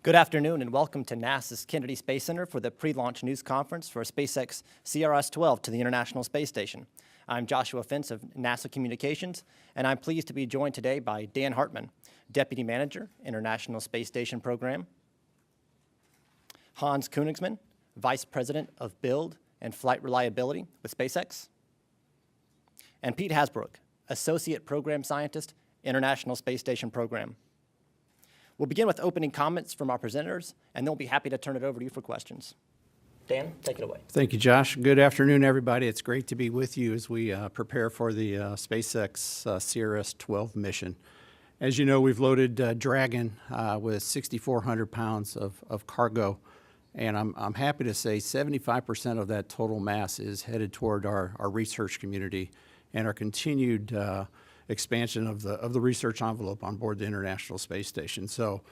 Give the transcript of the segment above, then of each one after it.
Good afternoon and welcome to NASA's Kennedy Space Center for the pre-launch news conference for SpaceX CRS-12 to the International Space Station. I'm Joshua Fentz of NASA Communications, and I'm pleased to be joined today by Dan Hartman, Deputy Manager, International Space Station Program, Hans Koenigsmann, Vice President of Build and Flight Reliability with SpaceX, and Pete Hasbrook, Associate Program Scientist, International Space Station Program. We'll begin with opening comments from our presenters, and then we'll be happy to turn it over to you for questions. Dan, take it away. Thank you, Josh. Good afternoon, everybody. It's great to be with you as we prepare for the SpaceX CRS-12 mission. As you know, we've loaded Dragon with 6,400 pounds of cargo, and I'm happy to say 75% of that total mass is headed toward our research community and our continued expansion of the research envelope on board the International Space Station. So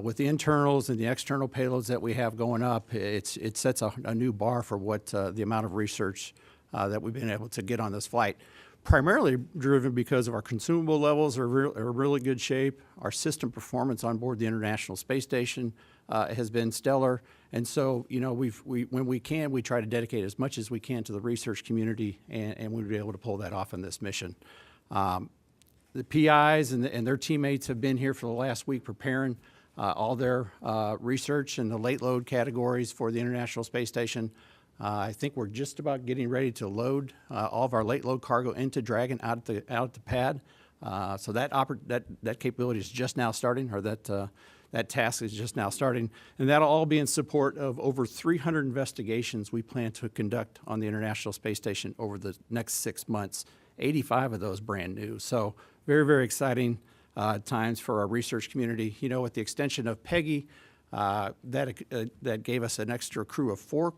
with the internals and the external payloads that we have going up, it sets a new bar for what the amount of research that we've been able to get on this flight. Primarily driven because of our consumable levels are really good shape. Our system performance on board the International Space Station has been stellar. And so, you know, when we can, we try to dedicate as much as we can to the research community, and we'll be able to pull that off in this mission. The PIs and their teammates have been here for the last week preparing all their research in the late load categories for the International Space Station. I think we're just about getting ready to load all of our late load cargo into Dragon out at the pad. So that capability is just now starting, or that task is just now starting, and that'll all be in support of over 300 investigations we plan to conduct on the International Space Station over the next 6 months. 85 of those brand new. So very, very exciting times for our research community. You know, with the extension of PEGI, that gave us an extra crew of 4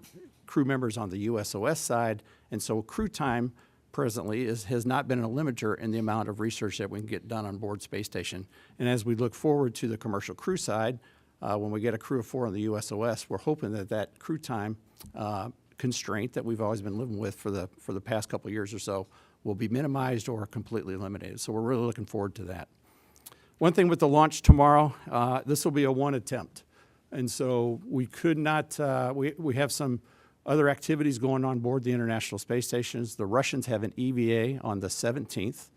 crew members on the USOS side, and so crew time presently has not been a limiter in the amount of research that we can get done on board Space Station. And as we look forward to the commercial crew side, when we get a crew of 4 on the USOS, we're hoping that crew time constraint that we've always been living with for the past couple of years or so will be minimized or completely eliminated. So we're really looking forward to that. One thing with the launch tomorrow, this will be a 1 attempt. And so we could not, we have some other activities going on board the International Space Stations. The Russians have an EVA on the 17th.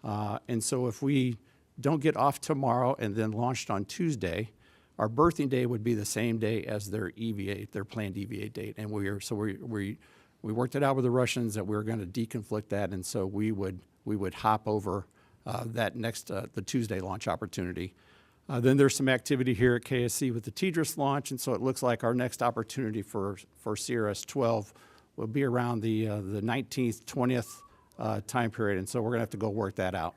And so if we don't get off tomorrow and then launched on Tuesday, our berthing day would be the same day as their EVA, their planned EVA date. And we worked it out with the Russians that we were going to deconflict that, and so we would hop over that next the Tuesday launch opportunity. Then there's some activity here at KSC with the TDRS launch, and so it looks like our next opportunity for CRS-12 will be around the 19th, 20th time period, and so we're going to have to go work that out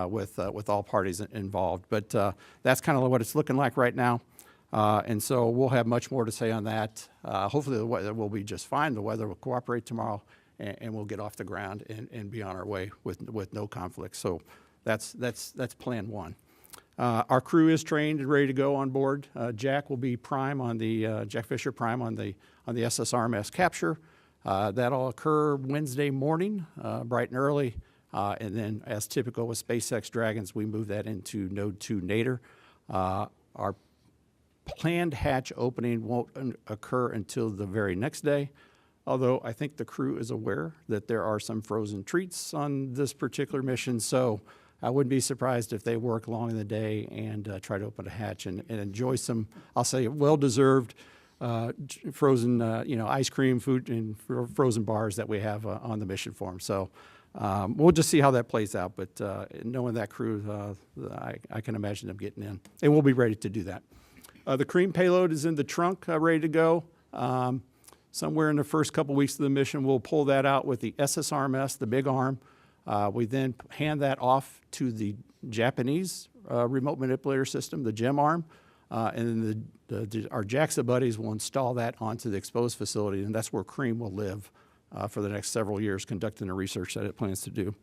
with all parties involved. But that's kind of what it's looking like right now. And so we'll have much more to say on that. Hopefully the weather will be just fine. The weather will cooperate tomorrow, and we'll get off the ground and be on our way with no conflict. So that's plan 1. Our crew is trained and ready to go on board. Jack will be prime on the Jack Fisher prime on the SSRMS capture. That'll occur Wednesday morning, bright and early. And then, as typical with SpaceX Dragons, we move that into Node 2 Nadir. Our planned hatch opening won't occur until the very next day, although I think the crew is aware that there are some frozen treats on this particular mission, so I wouldn't be surprised if they work long in the day and try to open a hatch and enjoy some, I'll say, well-deserved frozen ice cream, food, and frozen bars that we have on the mission form. So we'll just see how that plays out, but knowing that crew, I can imagine them getting in, and we'll be ready to do that. The cream payload is in the trunk, ready to go. Somewhere in the first couple weeks of the mission, we'll pull that out with the SSRMS, the big arm. We then hand that off to the Japanese remote manipulator system, the GEM arm, and then our JAXA buddies will install that onto the exposed facility, and that's where Cream will live for the next several years, conducting the research that it plans to do.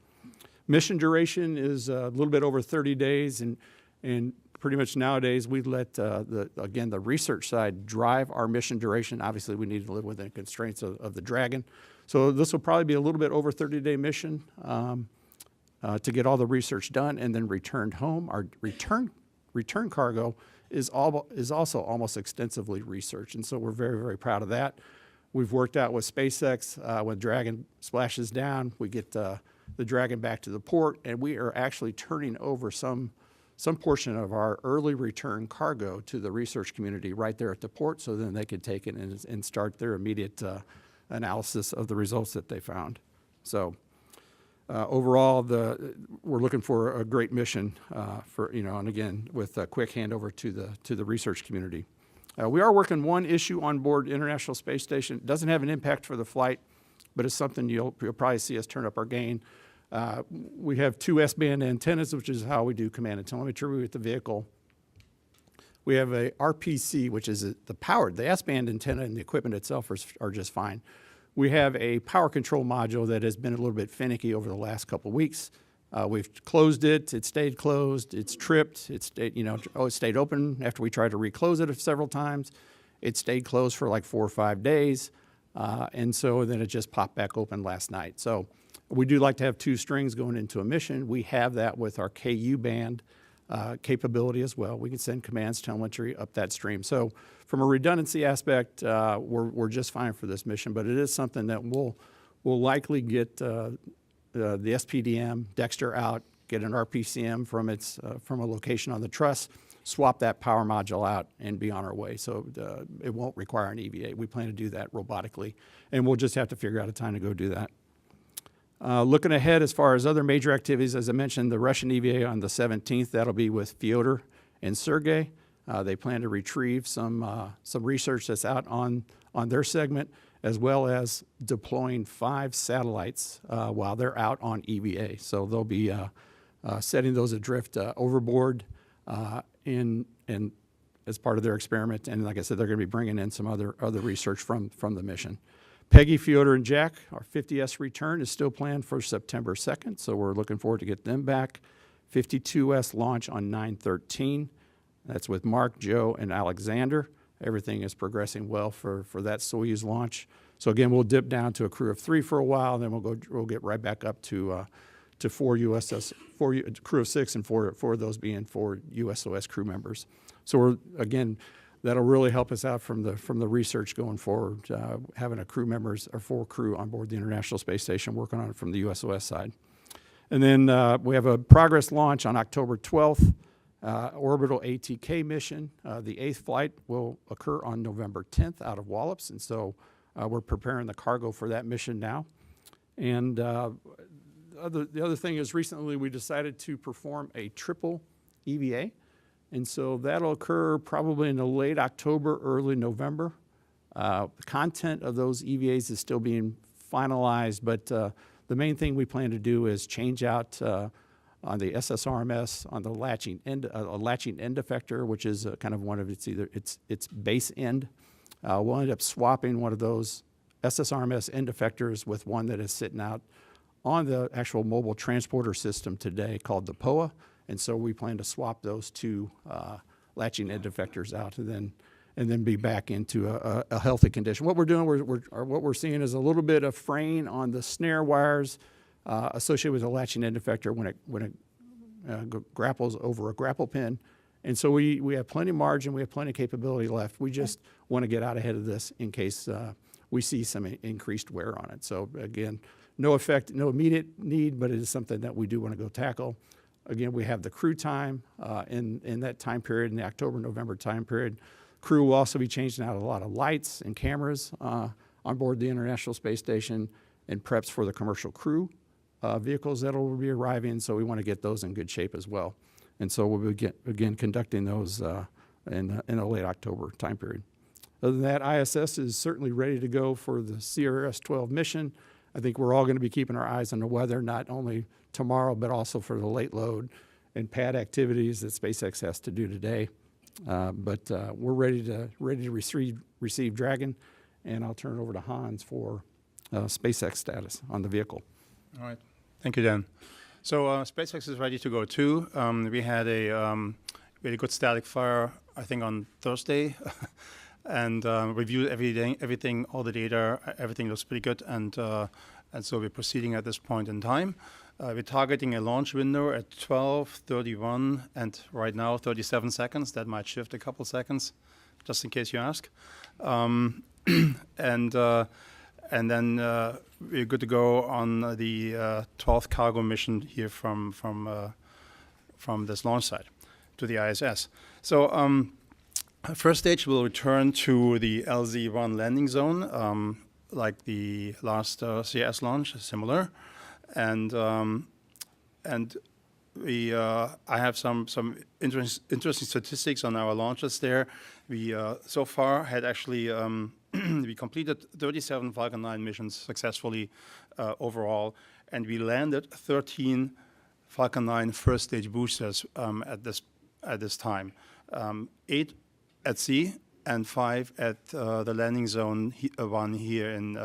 Mission duration is a little bit over 30 days, and pretty much nowadays we let, the research side drive our mission duration. Obviously, we need to live within constraints of the Dragon. So this will probably be a little bit over 30-day mission to get all the research done and then returned home. Our return return cargo is also almost extensively researched. And so we're very, very proud of that. We've worked out with SpaceX. When Dragon splashes down, we get the Dragon back to the port, and we are actually turning over some portion of our early return cargo to the research community right there at the port, so then they can take it and start their immediate analysis of the results that they found. So overall, we're looking for a great mission and again, with a quick handover to the research community. We are working one issue on board International Space Station. It doesn't have an impact for the flight, but it's something you'll probably see us turn up our game. We have 2 S-band antennas, which is how we do command and telemetry with the vehicle. We have a RPC, which is the S-band antenna and the equipment itself are just fine. We have a power control module that has been a little bit finicky over the last couple of weeks. We've closed it. It stayed closed. It's tripped. It stayed open after we tried to reclose it several times. It stayed closed for like 4 or 5 days, and so then it just popped back open last night. So we do like to have 2 strings going into a mission. We have that with our KU band capability as well. We can send commands, telemetry up that stream. So from a redundancy aspect, we're just fine for this mission, but it is something that we'll likely get the SPDM, Dexter out, get an RPCM from a location on the truss, swap that power module out, and be on our way. So it won't require an EVA. We plan to do that robotically, and we'll just have to figure out a time to go do that. Looking ahead as far as other major activities, as I mentioned, the Russian EVA on the 17th, that'll be with Fyodor and Sergey. They plan to retrieve some research that's out on their segment, as well as deploying 5 satellites while they're out on EVA. So they'll be setting those adrift overboard as part of their experiment. And like I said, they're going to be bringing in some other research from the mission. Peggy, Fyodor, and Jack, our 50S return is still planned for September 2nd, so we're looking forward to get them back. 52S launch on 9/13. That's with Mark, Joe, and Alexander. Everything is progressing well for that Soyuz launch. So again, we'll dip down to a crew of 3 for a while, then we'll get right back up to 4 crew of 6, and four of those being 4 USOS crew members. So that'll really help us out from the research going forward, having a crew members or 4 crew on board the International Space Station working on it from the USOS side. And then we have a progress launch on October 12th. Orbital ATK mission. The 8th flight will occur on November 10th out of Wallops, and so we're preparing the cargo for that mission now. And the other thing is recently we decided to perform a triple EVA, and so that'll occur probably in the late October, early November. The content of those EVAs is still being finalized, but the main thing we plan to do is change out on the SSRMS, on the latching end effector, which is kind of one of its base end. We'll end up swapping one of those SSRMS end effectors with one that is sitting out on the actual mobile transporter system today called the POA, and so we plan to swap those 2 latching end effectors out and then be back into a healthy condition. What we're doing, what we're seeing is a little bit of fraying on the snare wires associated with the latching end effector when it grapples over a grapple pin. And so we have plenty of margin, we have plenty of capability left. We just want to get out ahead of this in case we see some increased wear on it. So again, no immediate need, but it is something that we do want to go tackle. Again, we have the crew time in that time period, in the October-November time period. Crew will also be changing out a lot of lights and cameras on board the International Space Station and preps for the commercial crew vehicles that will be arriving, so we want to get those in good shape as well. And so we'll be, again, conducting those in a late October time period. Other than that, ISS is certainly ready to go for the CRS-12 mission. I think we're all going to be keeping our eyes on the weather, not only tomorrow, but also for the late load and pad activities that SpaceX has to do today. But we're ready to receive Dragon, and I'll turn it over to Hans for SpaceX status on the vehicle. All right. Thank you, Dan. So SpaceX is ready to go too. We had a really good static fire, I think, on Thursday, and reviewed everything, all the data, everything looks pretty good, and so we're proceeding at this point in time. We're targeting a launch window at 12, 31, and right now 37 seconds. That might shift a couple seconds, just in case you ask. And then we're good to go on the 12th cargo mission here from this launch site to the ISS. So first stage will return to the LZ-1 landing zone, like the last CRS launch, similar. And I have some interesting statistics on our launches there. We so far had actually we completed 37 Falcon 9 missions successfully overall, and we landed 13 Falcon 9 first stage boosters at this time, 8 at sea and 5 at the landing zone 1 here in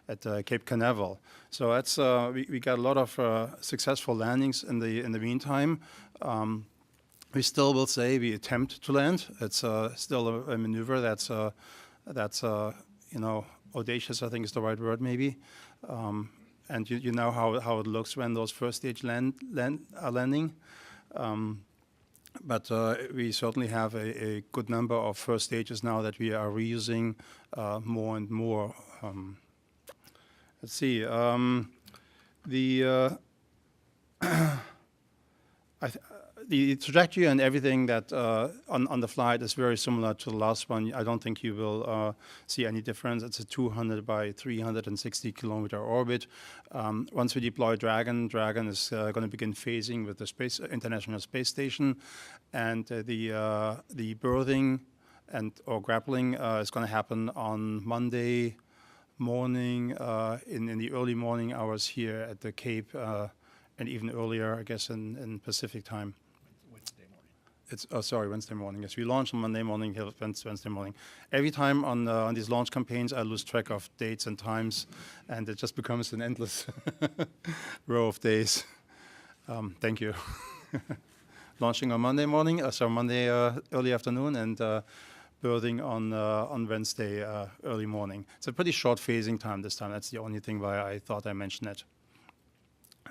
at Cape Canaveral. So that's we got a lot of successful landings in the meantime. We still will say we attempt to land. It's still a maneuver that's you know, audacious, I think is the right word maybe. And you know how it looks when those first stage are landing. But we certainly have a good number of first stages now that we are reusing more and more. Let's see. The trajectory and everything that on the flight is very similar to the last one. I don't think you will see any difference. It's a 200 by 360 kilometer orbit. Once we deploy Dragon is going to begin phasing with the International Space Station, and the berthing or grappling is going to happen on Monday morning in the early morning hours here at the Cape, and even earlier, I guess, in Pacific time. Wednesday morning. Yes, we launch on Monday morning, Wednesday morning. Every time on these launch campaigns, I lose track of dates and times, and it just becomes an endless row of days. Thank you. Launching on Monday morning, Monday early afternoon, and berthing on Wednesday early morning. It's a pretty short phasing time this time. That's the only thing why I thought I mentioned it.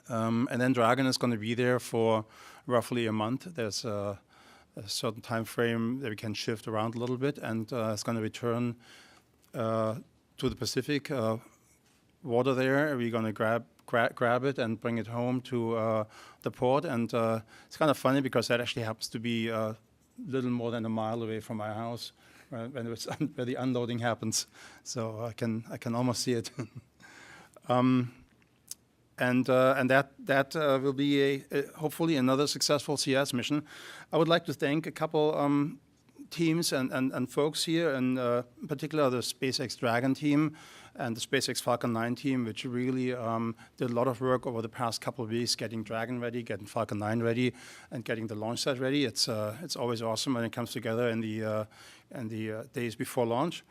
And then Dragon is going to be there for roughly a month. There's a certain time frame that we can shift around a little bit, and it's going to return to the Pacific water there. We're going to grab it and bring it home to the port, and it's kind of funny because that actually happens to be a little more than a mile away from my house where the unloading happens. So I can almost see it. And that will be hopefully another successful CS mission. I would like to thank a couple teams and folks here, and in particular the SpaceX Dragon team and the SpaceX Falcon 9 team, which really did a lot of work over the past couple of weeks, getting Dragon ready, getting Falcon 9 ready, and getting the launch site ready. It's always awesome when it comes together in the days before launch.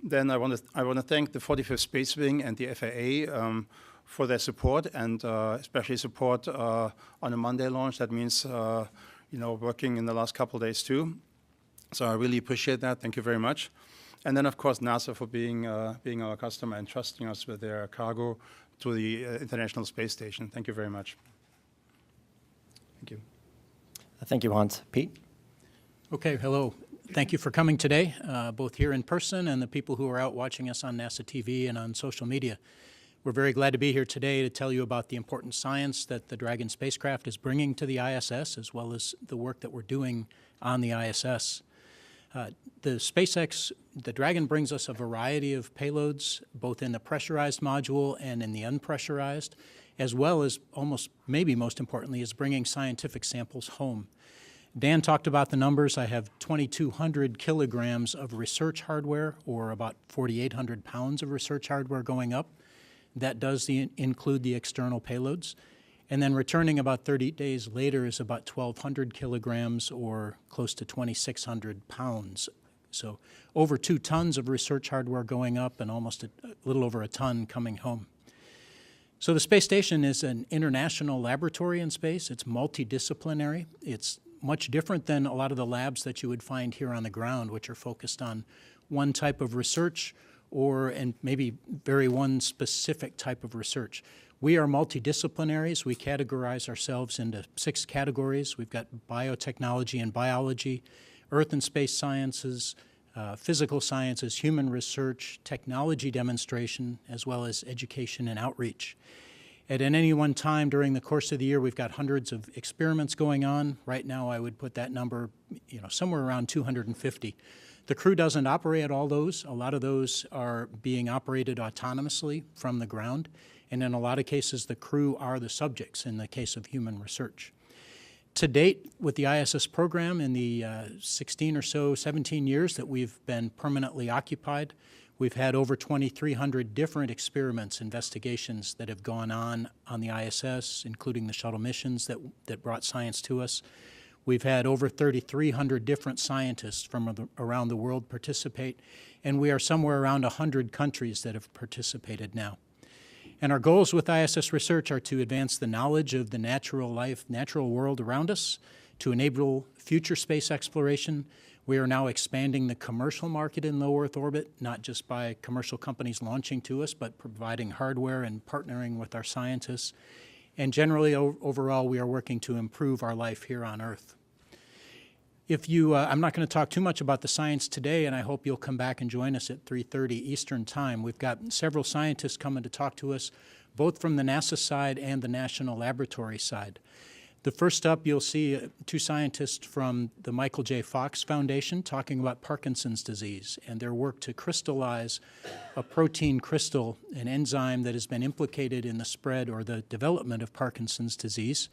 Then I want to thank the 45th Space Wing and the FAA. For their support, and especially support on a Monday launch. That means working in the last couple of days too. So I really appreciate that. Thank you very much. And then of course NASA for being our customer and trusting us with their cargo to the International Space Station. Thank you very much. Thank you. Thank you, Hans. Pete? Okay, hello. Thank you for coming today, both here in person and the people who are out watching us on NASA TV and on social media. We're very glad to be here today to tell you about the important science that the Dragon spacecraft is bringing to the ISS, as well as the work that we're doing on the ISS. The Dragon brings us a variety of payloads, both in the pressurized module and in the unpressurized, as well as maybe most importantly, is bringing scientific samples home. Dan talked about the numbers. I have 2,200 kilograms of research hardware, or about 4,800 pounds of research hardware going up. That does include the external payloads. And then returning about 30 days later is about 1,200 kilograms, or close to 2,600 pounds. So over 2 tons of research hardware going up and almost a little over a ton coming home. So the space station is an international laboratory in space. It's multidisciplinary. It's much different than a lot of the labs that you would find here on the ground, which are focused on one type of research and maybe very one specific type of research. We are multidisciplinaries. We categorize ourselves into 6 categories. We've got biotechnology and biology, earth and space sciences, physical sciences, human research, technology demonstration, as well as education and outreach. At any one time during the course of the year, we've got hundreds of experiments going on. Right now, I would put that number, somewhere around 250. The crew doesn't operate all those. A lot of those are being operated autonomously from the ground, and in a lot of cases, the crew are the subjects in the case of human research. To date, with the ISS program, in the 16 or so, 17 years that we've been permanently occupied, we've had over 2,300 different experiments, investigations that have gone on the ISS, including the shuttle missions that brought science to us. We've had over 3,300 different scientists from around the world participate, and we are somewhere around 100 countries that have participated now. And our goals with ISS research are to advance the knowledge of the natural world around us, to enable future space exploration. We are now expanding the commercial market in low Earth orbit, not just by commercial companies launching to us, but providing hardware and partnering with our scientists. And generally, overall, we are working to improve our life here on Earth. I'm not going to talk too much about the science today, and I hope you'll come back and join us at 3:30 Eastern Time. We've got several scientists coming to talk to us, both from the NASA side and the National Laboratory side. The first up, you'll see 2 scientists from the Michael J. Fox Foundation talking about Parkinson's disease and their work to crystallize a protein crystal, an enzyme that has been implicated in the spread or the development of Parkinson's disease.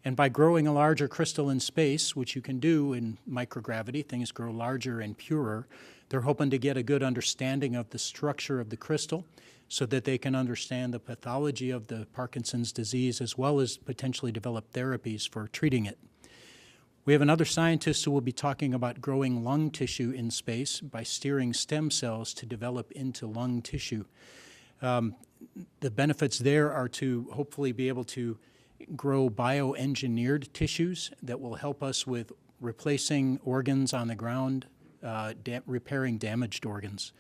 And by growing a larger crystal in space, which you can do in microgravity, things grow larger and purer, they're hoping to get a good understanding of the structure of the crystal so that they can understand the pathology of the Parkinson's disease as well as potentially develop therapies for treating it. We have another scientist who will be talking about growing lung tissue in space by steering stem cells to develop into lung tissue. The benefits there are to hopefully be able to grow bioengineered tissues that will help us with replacing organs on the ground, repairing damaged organs.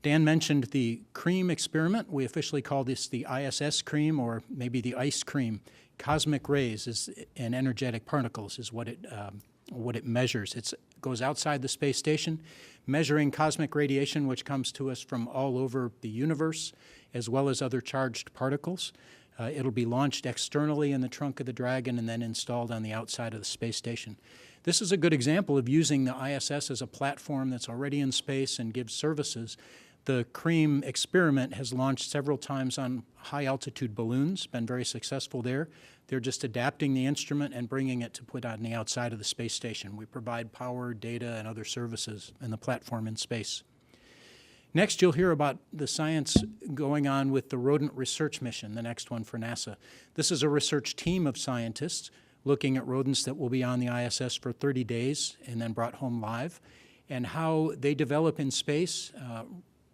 Dan mentioned the CREAM experiment. We officially call this the ISS CREAM, or maybe the ice cream. Cosmic rays and energetic particles is what it measures. It goes outside the space station, measuring cosmic radiation, which comes to us from all over the universe, as well as other charged particles. It'll be launched externally in the trunk of the Dragon and then installed on the outside of the space station. This is a good example of using the ISS as a platform that's already in space and gives services. The CREAM experiment has launched several times on high-altitude balloons, been very successful there. They're just adapting the instrument and bringing it to put on the outside of the space station. We provide power, data, and other services in the platform in space. Next, you'll hear about the science going on with the rodent research mission, the next one for NASA. This is a research team of scientists looking at rodents that will be on the ISS for 30 days and then brought home live, and how they develop in space.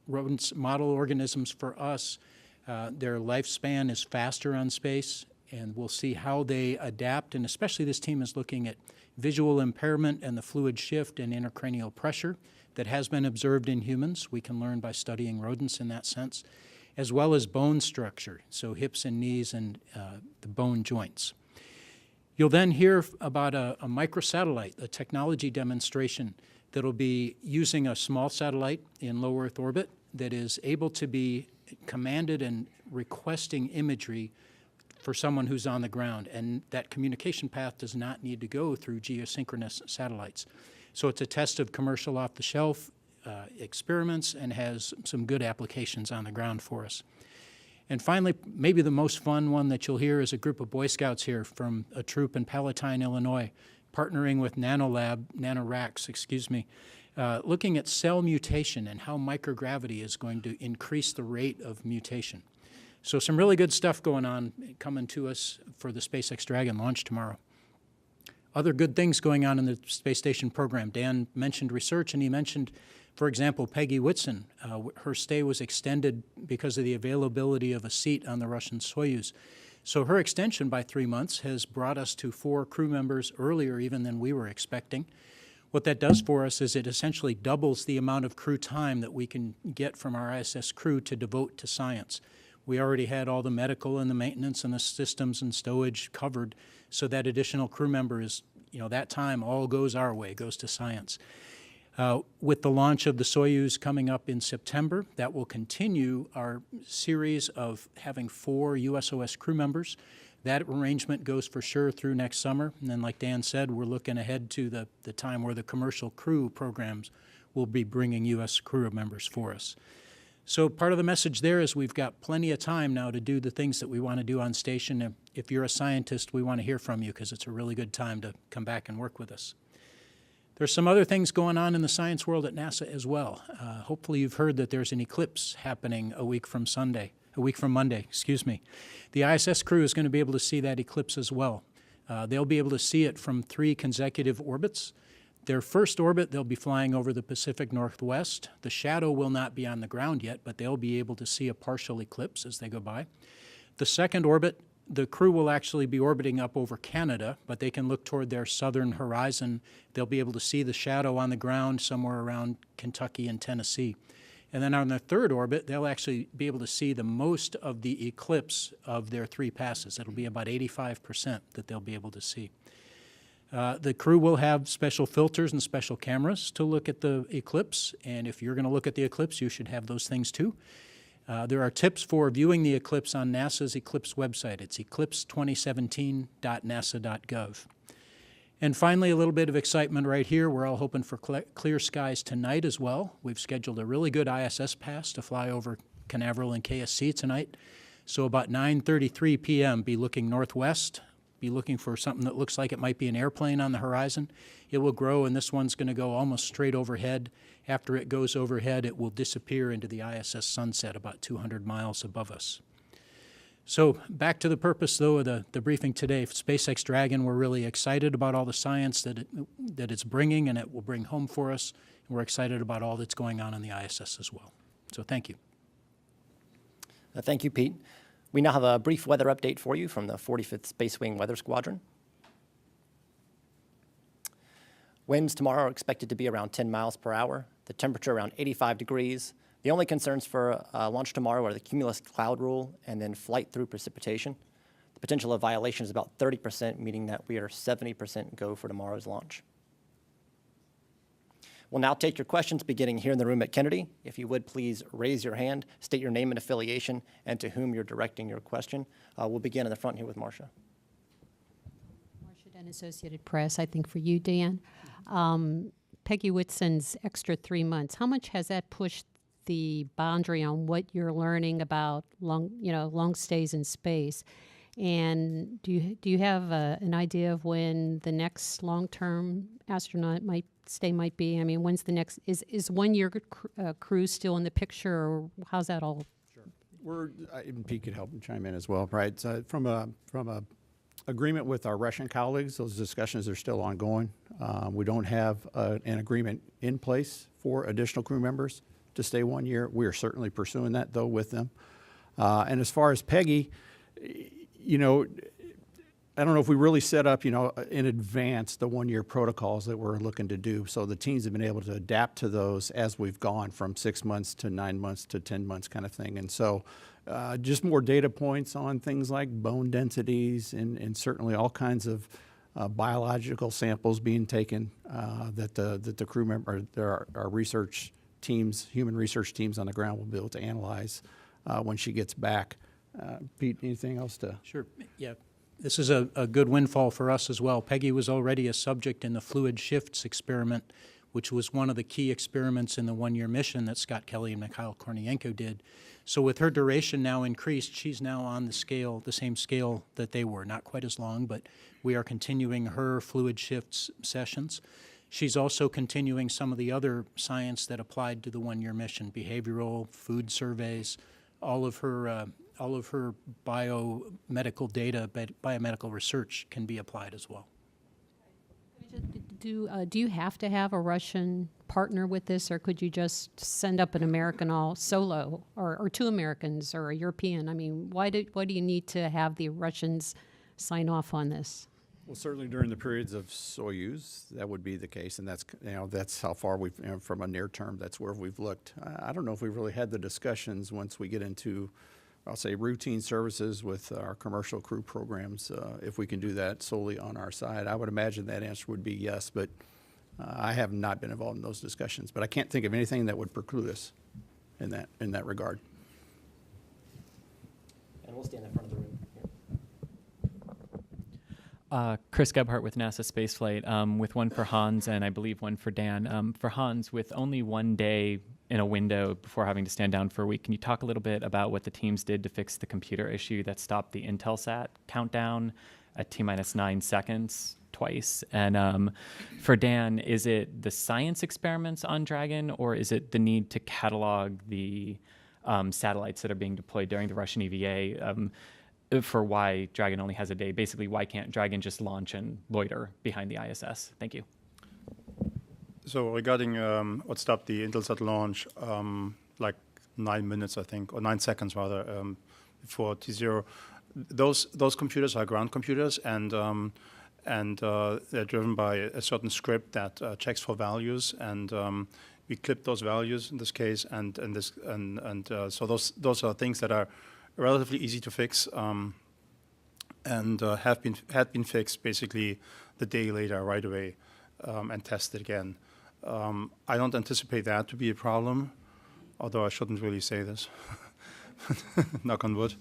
Rodents, model organisms for us, their lifespan is faster on space, and we'll see how they adapt, and especially this team is looking at visual impairment and the fluid shift and intracranial pressure that has been observed in humans. We can learn by studying rodents in that sense, as well as bone structure, so hips and knees and the bone joints. You'll then hear about a microsatellite, a technology demonstration that'll be using a small satellite in low Earth orbit that is able to be commanded and requesting imagery for someone who's on the ground, and that communication path does not need to go through geosynchronous satellites. So it's a test of commercial off-the-shelf experiments and has some good applications on the ground for us. And finally, maybe the most fun one that you'll hear is a group of Boy Scouts here from a troop in Palatine, Illinois, partnering with NanoRacks, looking at cell mutation and how microgravity is going to increase the rate of mutation. So some really good stuff going on coming to us for the SpaceX Dragon launch tomorrow. Other good things going on in the space station program. Dan mentioned research, and he mentioned, for example, Peggy Whitson. Her stay was extended because of the availability of a seat on the Russian Soyuz. So her extension by 3 months has brought us to 4 crew members earlier even than we were expecting. What that does for us is it essentially doubles the amount of crew time that we can get from our ISS crew to devote to science. We already had all the medical and the maintenance and the systems and stowage covered, so that additional crew member is, that time all goes our way, goes to science. With the launch of the Soyuz coming up in September, that will continue our series of having 4 USOS crew members. That arrangement goes for sure through next summer. And then, like Dan said, we're looking ahead to the time where the commercial crew programs will be bringing U.S. crew members for us. So part of the message there is we've got plenty of time now to do the things that we want to do on station. If you're a scientist, we want to hear from you because it's a really good time to come back and work with us. There's some other things going on in the science world at NASA as well. Hopefully you've heard that there's an eclipse happening a week from Monday, excuse me. The ISS crew is going to be able to see that eclipse as well. They'll be able to see it from 3 consecutive orbits. Their first orbit, they'll be flying over the Pacific Northwest. The shadow will not be on the ground yet, but they'll be able to see a partial eclipse as they go by. The second orbit, the crew will actually be orbiting up over Canada, but they can look toward their southern horizon. They'll be able to see the shadow on the ground somewhere around Kentucky and Tennessee. And then on the third orbit, they'll actually be able to see the most of the eclipse of their 3 passes. It'll be about 85% that they'll be able to see. The crew will have special filters and special cameras to look at the eclipse, and if you're going to look at the eclipse, you should have those things too. There are tips for viewing the eclipse on NASA's eclipse website. It's eclipse2017.nasa.gov. And finally, a little bit of excitement right here. We're all hoping for clear skies tonight as well. We've scheduled a really good ISS pass to fly over Canaveral and KSC tonight. So about 9:33 p.m., be looking northwest. Be looking for something that looks like it might be an airplane on the horizon. It will grow, and this one's going to go almost straight overhead. After it goes overhead, it will disappear into the ISS sunset about 200 miles above us. So back to the purpose, though, of the briefing today. SpaceX Dragon, we're really excited about all the science that it's bringing and it will bring home for us. And we're excited about all that's going on in the ISS as well. So thank you. Thank you, Pete. We now have a brief weather update for you from the 45th Space Wing Weather Squadron. Winds tomorrow are expected to be around 10 miles per hour. The temperature around 85 degrees. The only concerns for launch tomorrow are the cumulus cloud rule and then flight through precipitation. The potential of violation is about 30%, meaning that we are 70% go for tomorrow's launch. We'll now take your questions beginning here in the room at Kennedy. If you would, please raise your hand, state your name and affiliation, and to whom you're directing your question. We'll begin in the front here with Marcia. Marcia Dunn, Associated Press. I think for you, Dan. Peggy Whitson's extra 3 months, how much has that pushed the boundary on what you're learning about long stays in space? And do you have an idea of when the next long-term astronaut might be? I mean, when's the next? Is 1 year cruise still in the picture, or how's that all? We're and Pete could help chime in as well, right? So from a agreement with our Russian colleagues, those discussions are still ongoing. We don't have an agreement in place for additional crew members to stay 1 year. We are certainly pursuing that, though, with them. And as far as Peggy, I don't know if we really set up, in advance the 1 year protocols that we're looking to do. So the teams have been able to adapt to those as we've gone from 6 months to 9 months to 10 months kind of thing. And so just more data points on things like bone densities and certainly all kinds of biological samples being taken that the crew member, our research teams, human research teams on the ground will be able to analyze when she gets back. Pete, anything else to? Sure. Yeah. This is a good windfall for us as well. Peggy was already a subject in the fluid shifts experiment, which was one of the key experiments in the 1 year mission that Scott Kelly and Mikhail Kornienko did. So with her duration now increased, she's now on the same scale that they were. Not quite as long, but we are continuing her fluid shifts sessions. She's also continuing some of the other science that applied to the 1 year mission, behavioral, food surveys, all of her biomedical data, biomedical research can be applied as well. Do you have to have a Russian partner with this, or could you just send up an American all solo, or 2 Americans, or a European? I mean, why do you need to have the Russians sign off on this? Well, certainly during the periods of Soyuz, that would be the case, and that's how far we've, from a near term, that's where we've looked. I don't know if we really had the discussions once we get into I'll say, routine services with our commercial crew programs, if we can do that solely on our side. I would imagine that answer would be yes, but I have not been involved in those discussions. But I can't think of anything that would preclude us in that regard. And we'll stand in front of the room here. Chris Gebhardt with NASA Spaceflight, with one for Hans and I believe one for Dan. For Hans, with only 1 day in a window before having to stand down for a week, can you talk a little bit about what the teams did to fix the computer issue that stopped the Intelsat countdown at T-minus 9 seconds twice? And for Dan, is it the science experiments on Dragon, or is it the need to catalog the satellites that are being deployed during the Russian EVA for why Dragon only has a day? Basically, why can't Dragon just launch and loiter behind the ISS? Thank you. So regarding what stopped the Intelsat launch, like 9 minutes, I think, or 9 seconds rather, before T0, those computers are ground computers, and they're driven by a certain script that checks for values, and we clip those values in this case, so those are things that are relatively easy to fix, and had been fixed basically the day later, right away, and tested again. I don't anticipate that to be a problem, although I shouldn't really say this. Knock on wood.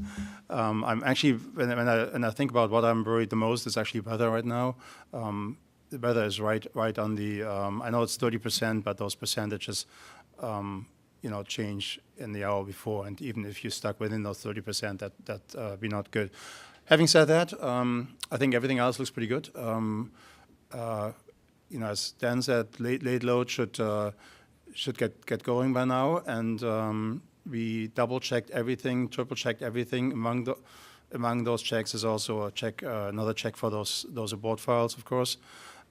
I'm actually, when I think about what I'm worried the most, is actually weather right now. The weather is right on the. I know it's 30%, but those percentages, change in the hour before, and even if you're stuck within those 30%, that be not good. Having said that, I think everything else looks pretty good. As Dan said, late load should get going by now, and we double-checked everything, triple-checked everything. Among those checks is also another check for those abort files, of course,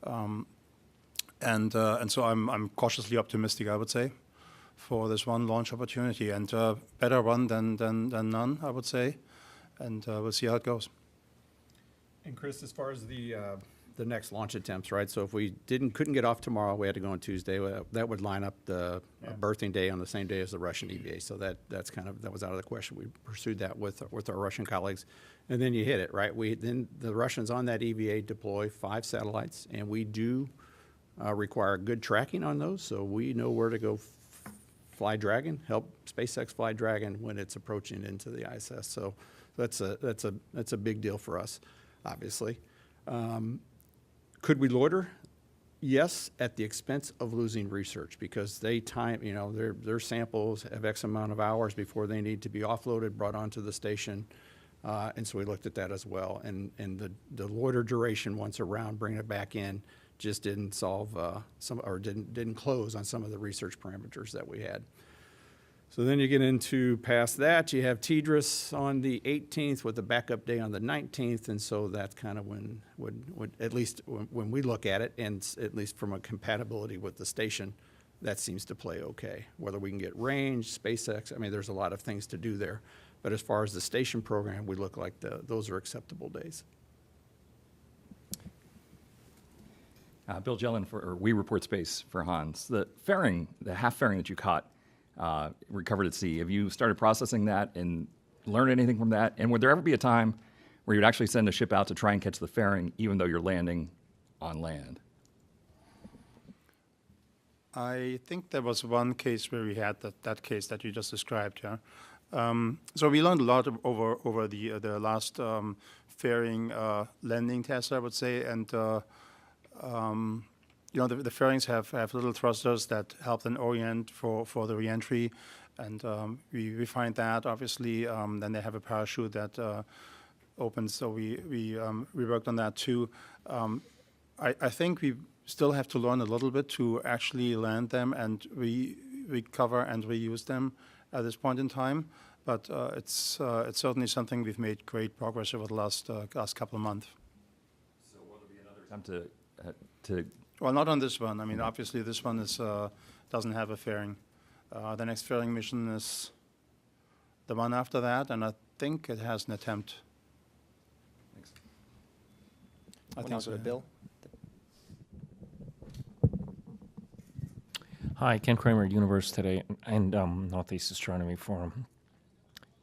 and so I'm cautiously optimistic, I would say, for this one launch opportunity, and better one than none, I would say, and we'll see how it goes. And Chris, as far as the next launch attempts, right? So if we couldn't get off tomorrow, we had to go on Tuesday. That would line up the birthing day on the same day as the Russian EVA. So that was out of the question. We pursued that with our Russian colleagues, and then you hit it, right? Then the Russians on that EVA deploy 5 satellites, and we do require good tracking on those, so we know where to go fly Dragon, help SpaceX fly Dragon when it's approaching into the ISS. So that's a big deal for us, obviously. Could we loiter? Yes, at the expense of losing research, because they time, their samples have X amount of hours before they need to be offloaded, brought onto the station, and so we looked at that as well. And the loiter duration once around, bringing it back in, just didn't solve didn't close on some of the research parameters that we had. So then you get into past that, you have TDRS on the 18th with a backup day on the 19th, and so that's kind of when at least when we look at it, and at least from a compatibility with the station, that seems to play okay. Whether we can get range, SpaceX, I mean, there's a lot of things to do there. But as far as the station program, we look like those are acceptable days. Bill Jellin for We Report Space for Hans. The half fairing that you caught, recovered at sea, have you started processing that and learned anything from that? And would there ever be a time where you'd actually send a ship out to try and catch the fairing even though you're landing on land? I think there was one case where we had that case that you just described, yeah. So we learned a lot over the last fairing landing test, I would say, and the fairings have little thrusters that help them orient for the reentry, and we find that obviously. Then they have a parachute that opens, so we worked on that too. I think we still have to learn a little bit to actually land them and recover and reuse them at this point in time. But it's certainly something we've made great progress over the last couple of months. So will there be another attempt to Well, not on this one. I mean, obviously, this one doesn't have a fairing. The next fairing mission is the one after that, and I think it has an attempt. Thanks. I think Also so. to Bill. Hi, Ken Kramer, Universe Today and Northeast Astronomy Forum.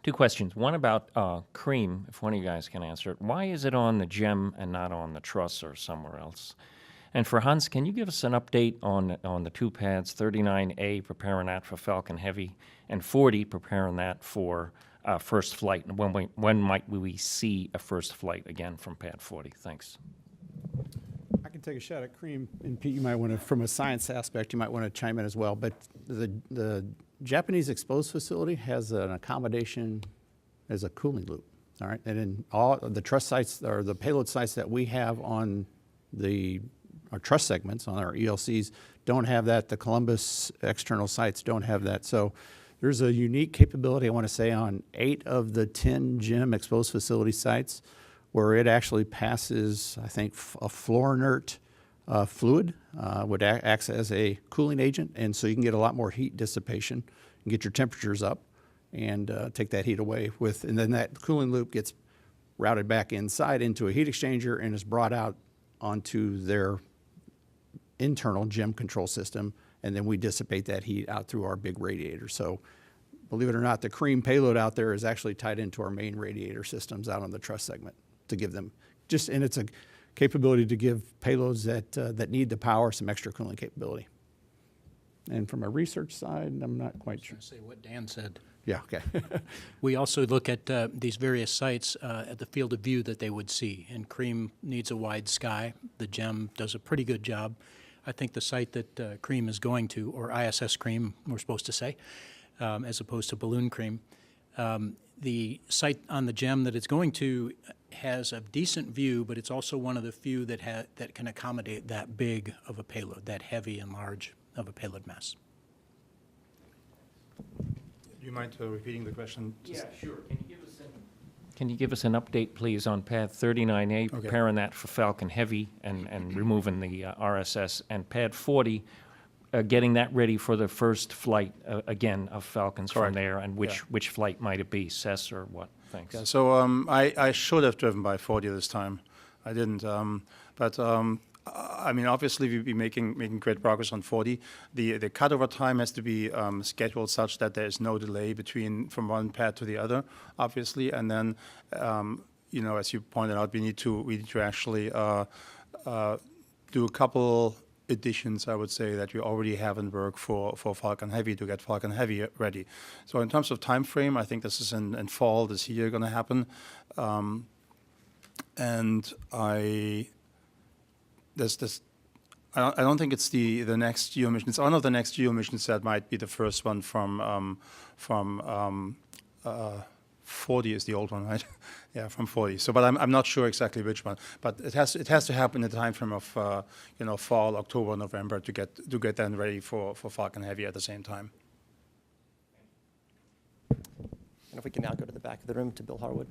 Two questions. One about cream, if one of you guys can answer it. Why is it on the gem and not on the truss or somewhere else? And for Hans, can you give us an update on the two pads, 39A, preparing that for Falcon Heavy, and 40, preparing that for first flight? And when might we see a first flight again from pad 40? Thanks. I can take a shot at cream, and Pete, you might want to, from a science aspect, you might want to chime in as well. But the Japanese exposed facility has an accommodation as a cooling loop. All right, and in all the truss sites or the payload sites that we have on our truss segments on our ELCs don't have that. The Columbus external sites don't have that. So there's a unique capability, I want to say, on 8 of the 10 GEM exposed facility sites where it actually passes, I think, a floor inert fluid, would act as a cooling agent, and so you can get a lot more heat dissipation and get your temperatures up and take that heat away with, and then that cooling loop gets routed back inside into a heat exchanger and is brought out onto their internal GEM control system, and then we dissipate that heat out through our big radiator. So believe it or not, the cream payload out there is actually tied into our main radiator systems out on the truss segment to give them and it's a capability to give payloads that need the power some extra cooling capability. And from a research side, I'm not quite sure. I was going to say what Dan said. Yeah, okay. We also look at these various sites at the field of view that they would see, and cream needs a wide sky. The GEM does a pretty good job. I think the site that cream is going to, or ISS cream, we're supposed to say, as opposed to balloon cream, the site on the GEM that it's going to has a decent view, but it's also one of the few that can accommodate that big of a payload, that heavy and large of a payload mass. Do you mind repeating the question? Yeah, sure. Can you give us an update, please, on pad 39A, preparing that for Falcon Heavy and removing the RSS, and pad 40, getting that ready for the first flight, again, of Falcons from there, and which flight might it be, CES or what? Thanks. Yeah, so I should have driven by 40 this time. I didn't. I mean, obviously, we'll be making great progress on 40. The cutover time has to be scheduled such that there is no delay from one pad to the other, obviously. And then, you know, as you pointed out, we need to actually do a couple additions, I would say, that we already have in work for Falcon Heavy to get Falcon Heavy ready. So in terms of time frame, I think this is in fall this year going to happen. And I don't think it's the next GEO mission. It's one of the next GEO missions that might be the first one from 40 is the old one, right? Yeah, from 40. So, but I'm not sure exactly which one. But it has to happen in the time frame of you know, fall, October, November to get then ready for Falcon Heavy at the same time. And if we can now go to the back of the room to Bill Harwood.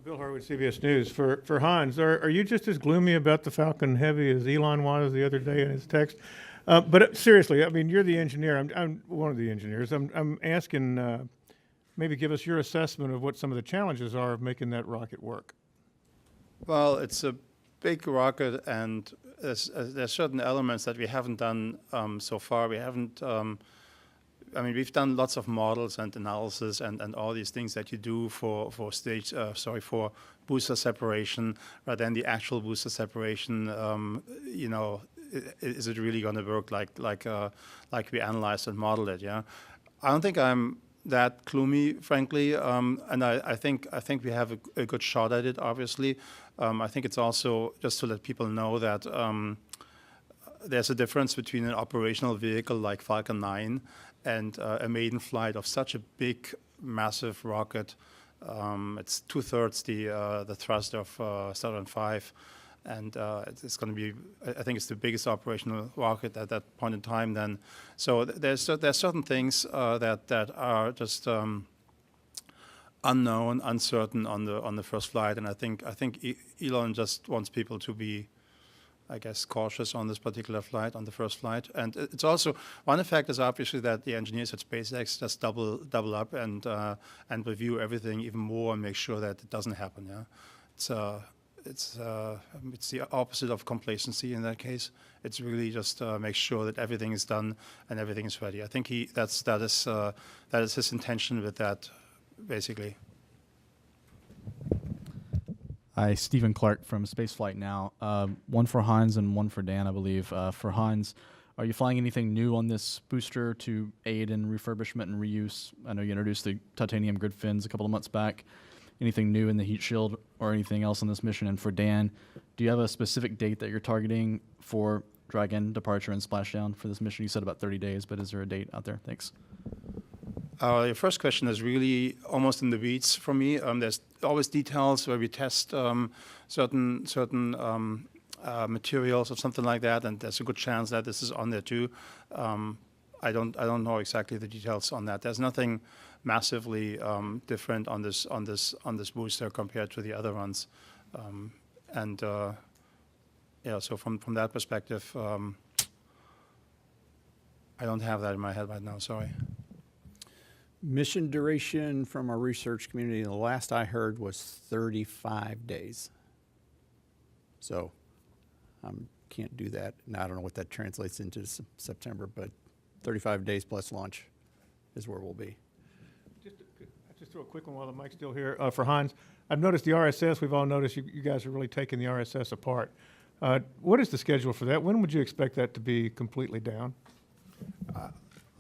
Bill Harwood, CBS News. For Hans, are you just as gloomy about the Falcon Heavy as Elon was the other day in his text? But seriously, I mean, you're the engineer. I'm one of the engineers. I'm asking, maybe give us your assessment of what some of the challenges are of making that rocket work. Well, it's a big rocket, and there's certain elements that we haven't done so far. We haven't. I mean, we've done lots of models and analysis and all these things that you do for booster separation, but then the actual booster separation, you know, is it really going to work like we analyzed and modeled it? Yeah, I don't think I'm that gloomy, frankly, and I think we have a good shot at it. Obviously, I think it's also just to let people know that there's a difference between an operational vehicle like Falcon 9 and a maiden flight of such a big, massive rocket. It's 2/3 the thrust of Saturn V, and it's going to be, I think it's the biggest operational rocket at that point in time then. So there's certain things that are just unknown, uncertain on the first flight, and I think Elon just wants people to be, I guess, cautious on this particular flight, on the first flight. And it's also, one effect is obviously that the engineers at SpaceX just double up and review everything even more and make sure that it doesn't happen, yeah. it's the opposite of complacency in that case. It's really just make sure that everything is done and everything is ready. I think that is his intention with that, basically. Hi, Stephen Clark from Spaceflight Now. One for Hans and one for Dan, I believe. For Hans, are you flying anything new on this booster to aid in refurbishment and reuse? I know you introduced the titanium grid fins a couple of months back. Anything new in the heat shield or anything else on this mission? And for Dan, do you have a specific date that you're targeting for Dragon departure and splashdown for this mission? You said about 30 days, but is there a date out there? Thanks. Your first question is really almost in the weeds for me. There's always details where we test certain materials or something like that, and there's a good chance that this is on there too. I don't know exactly the details on that. There's nothing massively different on this booster compared to the other ones, so from that perspective, I don't have that in my head right now. Sorry. Mission duration from our research community, the last I heard was 35 days. So can't do that. Now, I don't know what that translates into September, but 35 days plus launch is where we'll be. Just throw a quick one while the mic's still here. For Hans, I've noticed the RSS. We've all noticed you guys are really taking the RSS apart. What is the schedule for that? When would you expect that to be completely down?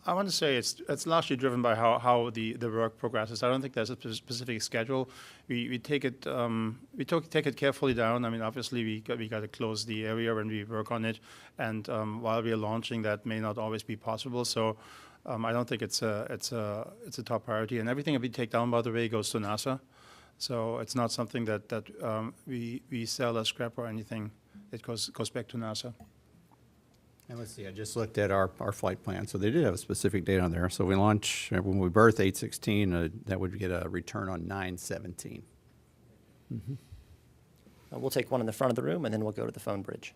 I want to say it's largely driven by how the work progresses. I don't think there's a specific schedule. We take it take it carefully down. I mean, obviously we got to close the area when we work on it, and while we are launching, that may not always be possible. So I don't think it's a top priority. And everything that we take down, by the way, goes to NASA. So it's not something that we sell as scrap or anything. It goes back to NASA. And let's see, I just looked at our flight plan. So they did have a specific date on there. So we launch, when we berth 8/16, that would get a return on 9/17. Mm-hmm. We'll take one in the front of the room, and then we'll go to the phone bridge.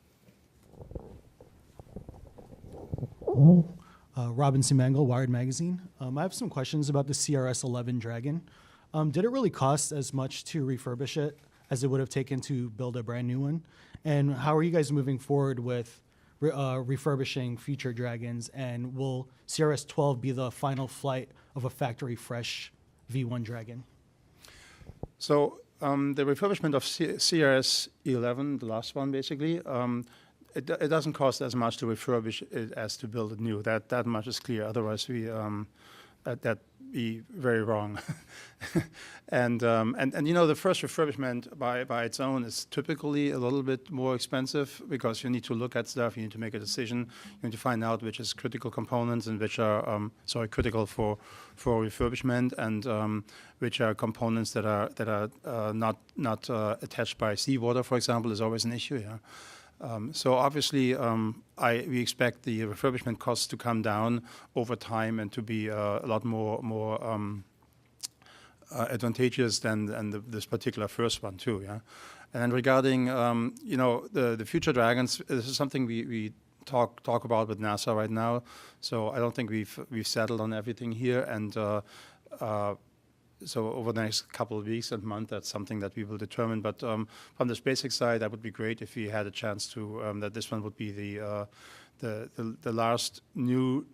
Robin Simangle, Wired Magazine. I have some questions about the CRS-11 Dragon. Did it really cost as much to refurbish it as it would have taken to build a brand new one? And how are you guys moving forward with refurbishing future Dragons, and will CRS-12 be the final flight of a factory fresh V1 Dragon? So the refurbishment of CRS-11, the last one basically, it doesn't cost as much to refurbish it as to build it new. That much is clear. Otherwise, that'd be very wrong. and the first refurbishment by its own is typically a little bit more expensive because you need to look at stuff, you need to make a decision, you need to find out which is critical components and which are critical for refurbishment, and which are components that are not attached by seawater, for example, is always an issue. Yeah. So obviously, we expect the refurbishment costs to come down over time and to be a lot more advantageous than this particular first one too. Yeah, and then regarding the future Dragons, this is something we talk about with NASA right now. So I don't think we've settled on everything here, and so over the next couple of weeks and month, that's something that we will determine. But from the SpaceX side, that would be great if we had a chance to, that this one would be the last new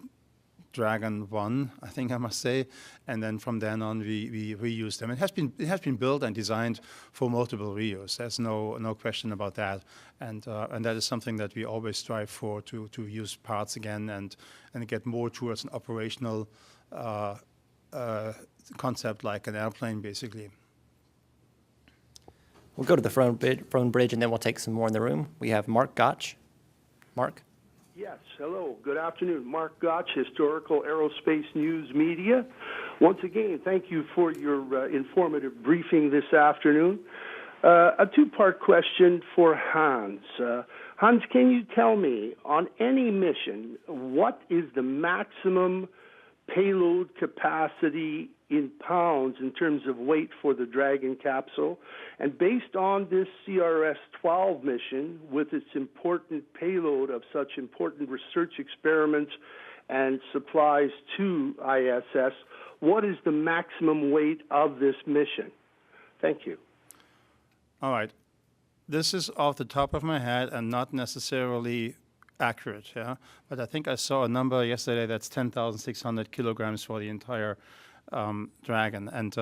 Dragon 1, I think I must say. And then from then on, we reuse them. It has been built and designed for multiple reuse. There's no question about that. And that is something that we always strive for, to use parts again and get more towards an operational concept like an airplane, basically. We'll go to the phone bridge, and then we'll take some more in the room. We have Mark Gotch. Mark? Yes, hello. Good afternoon. Mark Gotch, Historical Aerospace News Media. Once again, thank you for your informative briefing this afternoon. A two-part question for Hans. Hans, can you tell me, on any mission, what is the maximum payload capacity in pounds in terms of weight for the Dragon capsule? And based on this CRS-12 mission, with its important payload of such important research experiments and supplies to ISS, what is the maximum weight of this mission? Thank you. All right. This is off the top of my head and not necessarily accurate, yeah. But I think I saw a number yesterday that's 10,600 kilograms for the entire Dragon. And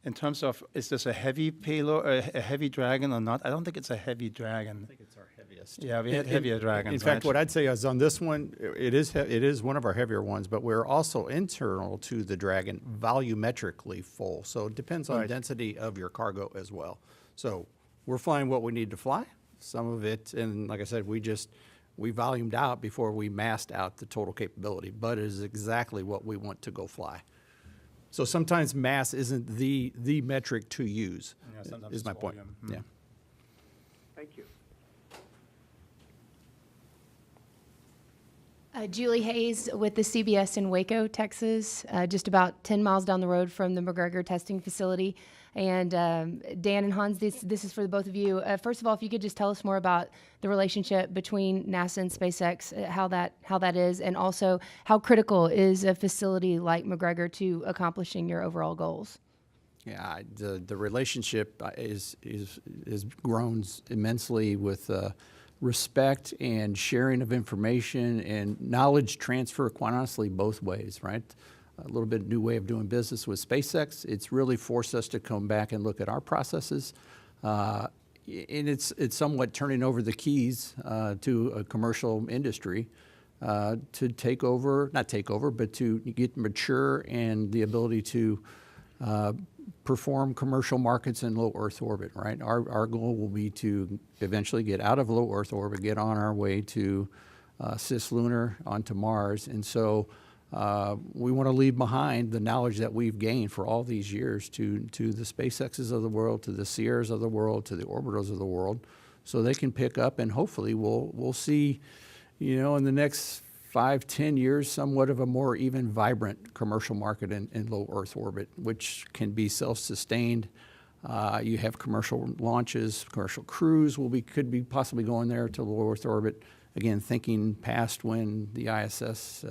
in terms of, is this a heavy payload, a heavy Dragon or not? I don't think it's a heavy Dragon. I think it's our heaviest. Yeah, we had heavier Dragons. In fact, right? what I'd say is on this one, it is one of our heavier ones, but we're also internal to the Dragon volumetrically full. So it depends on Right. density of your cargo as well. So we're flying what we need to fly. Some of it, and like I said, we volumed out before we massed out the total capability, but it is exactly what we want to go fly. So sometimes mass isn't the metric to use, Yeah, sometimes is it's my point. volume. Yeah. Thank you. Julie Hayes with the CBS in Waco, Texas, just about 10 miles down the road from the McGregor testing facility. And Dan and Hans, this is for the both of you. First of all, if you could just tell us more about the relationship between NASA and SpaceX, how that is, and also how critical is a facility like McGregor to accomplishing your overall goals? Yeah, the relationship is grown immensely with respect and sharing of information and knowledge transfer, quite honestly, both ways, right? A little bit new way of doing business with SpaceX. It's really forced us to come back and look at our processes. And it's somewhat turning over the keys to a commercial industry to take over, not take over, but to get mature and the ability to perform commercial markets in low Earth orbit, right? Our goal will be to eventually get out of low Earth orbit, get on our way to cislunar onto Mars. And so we want to leave behind the knowledge that we've gained for all these years to the SpaceXs of the world, to the Sierras of the world, to the orbitals of the world, so they can pick up and hopefully we'll see, in the next 5-10 years, somewhat of a more even vibrant commercial market in low Earth orbit, which can be self-sustained. You have commercial launches, commercial crews could be possibly going there to low Earth orbit. Again, thinking past when the ISS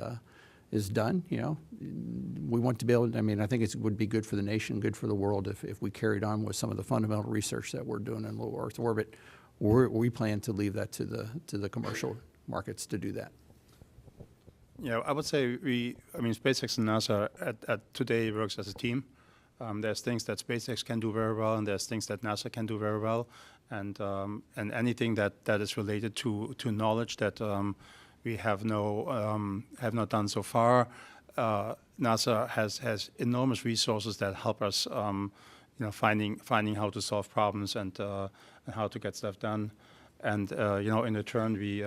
is done, we want to be able to, I think it would be good for the nation, good for the world if we carried on with some of the fundamental research that we're doing in low Earth orbit. We plan to leave that to the commercial markets to do that. Yeah, I would say SpaceX and NASA at today works as a team. There's things that SpaceX can do very well, and there's things that NASA can do very well, and anything that is related to knowledge that we have not done so far. NASA has enormous resources that help us, finding how to solve problems and how to get stuff done, and in return we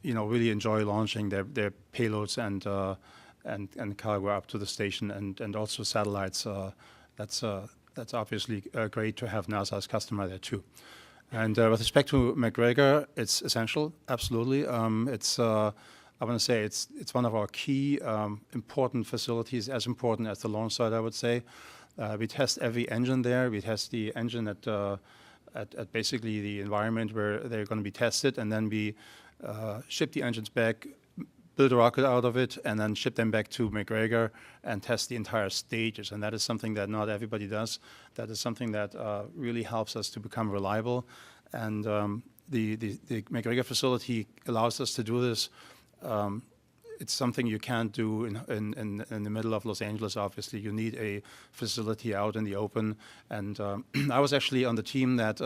really enjoy launching their payloads and cargo up to the station and also satellites. That's obviously great to have NASA as customer there too. And with respect to McGregor, it's essential, absolutely. I want to say it's one of our key important facilities, as important as the launch site, I would say. We test every engine there. We test the engine at basically the environment where they're going to be tested, and then we ship the engines back, build a rocket out of it, and then ship them back to McGregor and test the entire stages. And that is something that not everybody does. That is something that really helps us to become reliable. And the McGregor facility allows us to do this. It's something you can't do in the middle of Los Angeles, obviously. You need a facility out in the open. And I was actually on the team that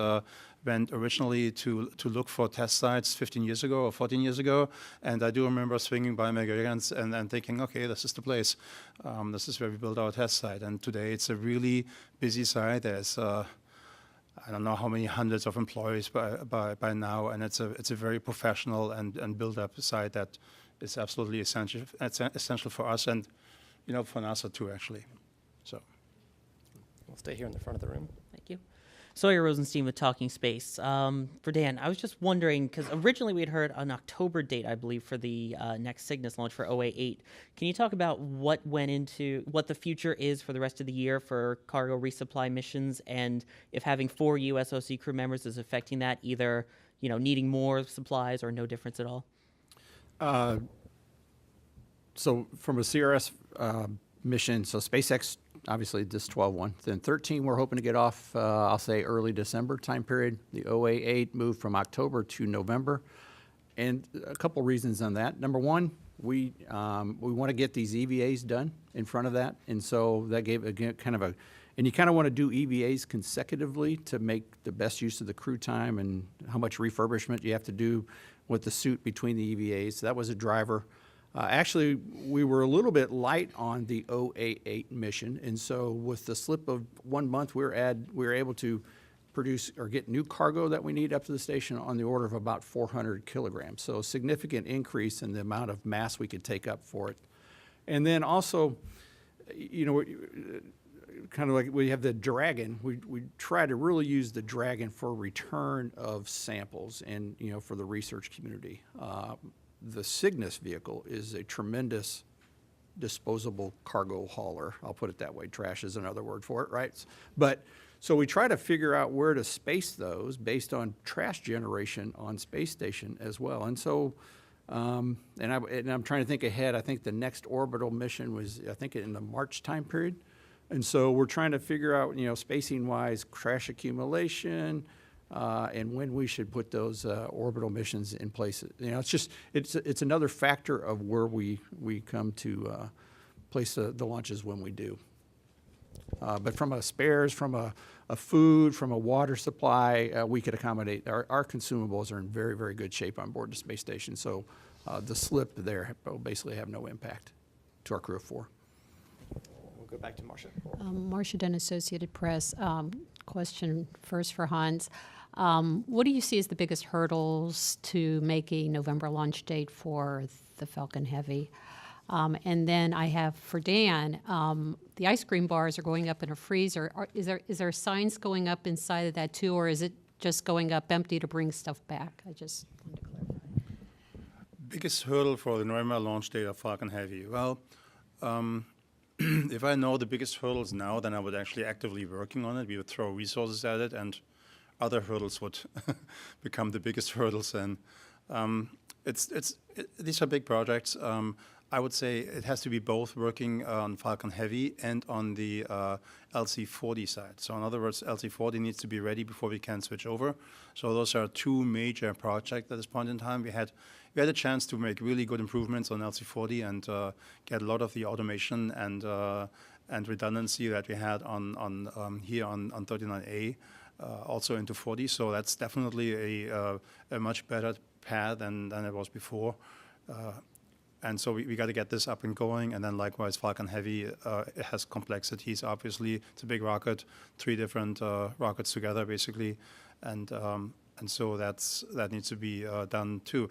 went originally to look for test sites 15 years ago or 14 years ago. And I do remember swinging by McGregor and thinking, okay, this is the place. This is where we built our test site. And today it's a really busy site. There's I don't know how many hundreds of employees by now, and it's a very professional and built-up site that is absolutely essential. It's essential for us and, for NASA too, actually. So, We'll stay here in the front of the room. Thank you. Sawyer Rosenstein with Talking Space. For Dan, I was just wondering, because originally we had heard an October date, I believe, for the next Cygnus launch for OA8. Can you talk about what the future is for the rest of the year for cargo resupply missions, and if having 4 USOC crew members is affecting that, either needing more supplies or no difference at all? So from a CRS mission, so SpaceX obviously this 12 one. Then 13, we're hoping to get off, I'll say early December time period. The OA8 moved from October to November. And a couple reasons on that. Number one, we want to get these EVAs done in front of that. And so that gave, again, kind of a, and you kind of want to do EVAs consecutively to make the best use of the crew time and how much refurbishment you have to do with the suit between the EVAs. So that was a driver. Actually, we were a little bit light on the OA8 mission, and so with the slip of 1 month, we were able to produce or get new cargo that we need up to the station on the order of about 400 kilograms. So a significant increase in the amount of mass we could take up for it. And then also, you know, kind of like we have the Dragon, we try to really use the Dragon for return of samples and, you know, for the research community. The Cygnus vehicle is a tremendous disposable cargo hauler. I'll put it that way. Trash is another word for it, right? But so we try to figure out where to space those based on trash generation on space station as well. And so, and I'm trying to think ahead. I think the next orbital mission was, I think, in the March time period. And so we're trying to figure out, you know, spacing-wise, crash accumulation, and when we should put those orbital missions in place. You know, it's just, it's another factor of where we come to place the launches when we do. But from a spares, from a food, from a water supply, we could accommodate. Our consumables are in very, very good shape on board the space station. So the slip there will basically have no impact to our crew of 4. We'll go back to Marcia. Marcia Dunn, Associated Press. Question first for Hans. What do you see as the biggest hurdles to make a November launch date for the Falcon Heavy? And then I have for Dan, the ice cream bars are going up in a freezer. Is there signs going up inside of that too, or is it just going up empty to bring stuff back? I just wanted to clarify. Biggest hurdle for the November launch date of Falcon Heavy. Well, if I know the biggest hurdles now, then I would actually actively working on it. We would throw resources at it, and other hurdles would become the biggest hurdles. And these are big projects. I would say it has to be both working on Falcon Heavy and on the LC-40 side. So in other words, LC-40 needs to be ready before we can switch over. So those are two major projects at this point in time. We had a chance to make really good improvements on LC-40 and get a lot of the automation and redundancy that we had on here on 39A also into 40. So that's definitely a much better path than it was before. And so we got to get this up and going, and then likewise Falcon Heavy, it has complexities. Obviously, it's a big rocket, 3 different rockets together basically, and so that needs to be done too.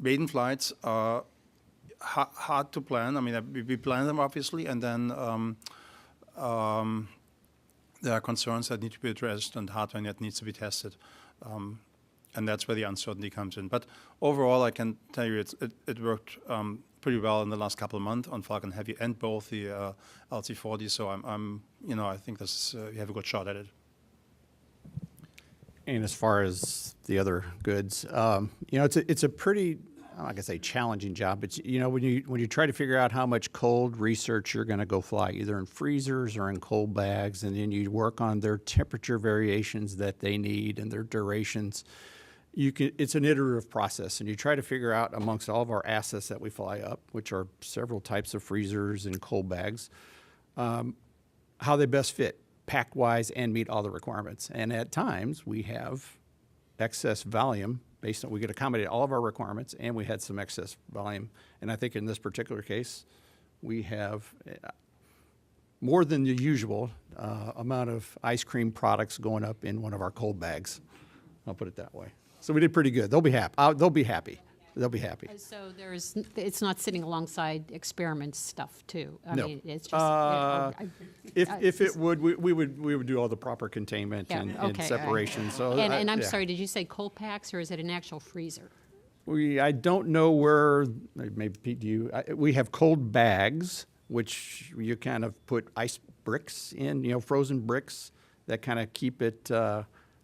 Maiden flights are hard to plan. I mean, we plan them obviously, and then there are concerns that need to be addressed and hardware that needs to be tested. And that's where the uncertainty comes in. But overall, I can tell you it worked pretty well in the last couple of months on Falcon Heavy and both the LC-40. So I think this you have a good shot at it. And as far as the other goods, it's a pretty, I'm not gonna say challenging job, but when you try to figure out how much cold research you're gonna go fly, either in freezers or in cold bags, and then you work on their temperature variations that they need and their durations. It's an iterative process, and you try to figure out amongst all of our assets that we fly up, which are several types of freezers and cold bags, how they best fit, pack-wise, and meet all the requirements. And at times, we have excess volume based on, we could accommodate all of our requirements, and we had some excess volume. And I think in this particular case, we have more than the usual amount of ice cream products going up in one of our cold bags. I'll put it that way. So we did pretty good. They'll be happy. They'll be happy. They'll be happy. So it's not sitting alongside experiment stuff too. I No. mean, it's just. If it would, we would do all the proper containment Yeah, and okay, all right. separation. So And I'm yeah. sorry, did you say cold packs or is it an actual freezer? I don't know where. Maybe Pete, do you? We have cold bags, which you kind of put ice bricks in, frozen bricks that kind of keep it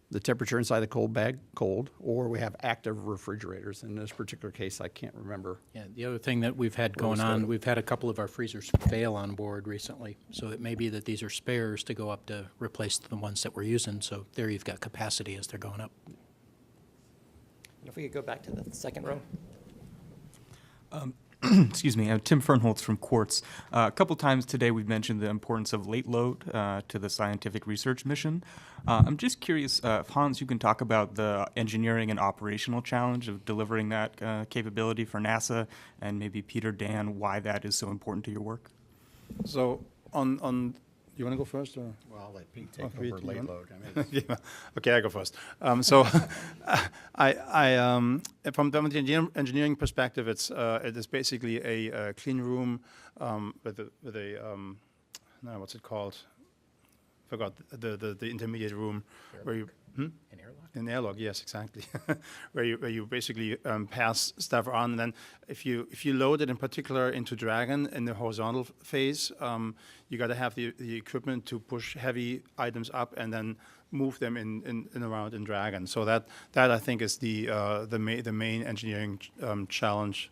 the temperature inside the cold bag cold, or we have active refrigerators. In this particular case, I can't remember. Yeah, the other thing that we've had going on, we've had a couple of our freezers fail on board recently. So it may be that these are spares to go up to replace the ones that we're using. So there you've got capacity as they're going up. If we could go back to the second row. Excuse me, I'm Tim Fernholtz from Quartz. A couple times today we've mentioned the importance of late load to the scientific research mission. I'm just curious if Hans, you can talk about the engineering and operational challenge of delivering that capability for NASA, and maybe Peter, Dan, why that is so important to your work. So on you want to go first? Or? Well, I'll let Pete take Okay, over Pete, late you want- load. I mean, Yeah. Okay, I go first. So, from the engineering perspective, it is basically a clean room with a no, what's it called? Forgot the intermediate room where you. An airlock? An airlock, yes, exactly. where you basically pass stuff on, and then if you load it in particular into Dragon in the horizontal phase, you got to have the equipment to push heavy items up and then move them in around in Dragon. So that I think is the main engineering challenge.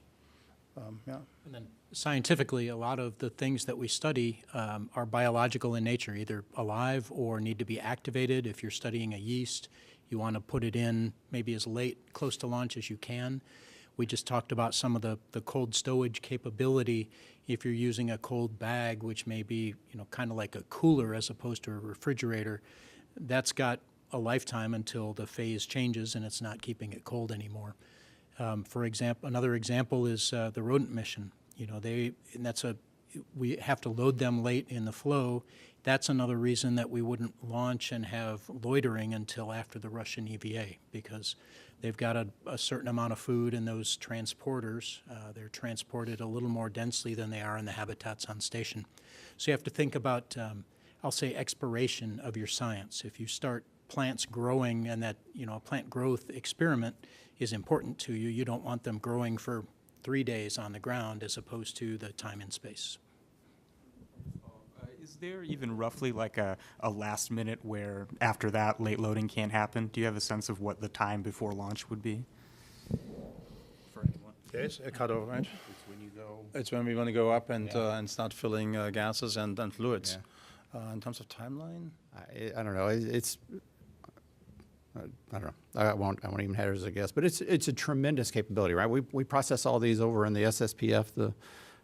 Yeah. And then scientifically, a lot of the things that we study are biological in nature, either alive or need to be activated. If you're studying a yeast, you want to put it in maybe as close to launch as you can. We just talked about some of the cold stowage capability. If you're using a cold bag, which may be kind of like a cooler as opposed to a refrigerator, that's got a lifetime until the phase changes and it's not keeping it cold anymore. For example, another example is the rodent mission. We have to load them late in the flow. That's another reason that we wouldn't launch and have loitering until after the Russian EVA, because they've got a certain amount of food in those transporters. They're transported a little more densely than they are in the habitats on station. So you have to think about, I'll say, expiration of your science. If you start plants growing and that, a plant growth experiment is important to you, you don't want them growing for 3 days on the ground as opposed to the time and space. Is there even roughly like a last minute where after that late loading can't happen? Do you have a sense of what the time before launch would be? For anyone? Yes, a cutover range. it's when you go. It's when we want to go up and start filling gases and fluids. In terms of timeline, I don't know. It's I don't know. I won't even hazard as a guess. But it's a tremendous capability, right? We process all these over in the SSPF,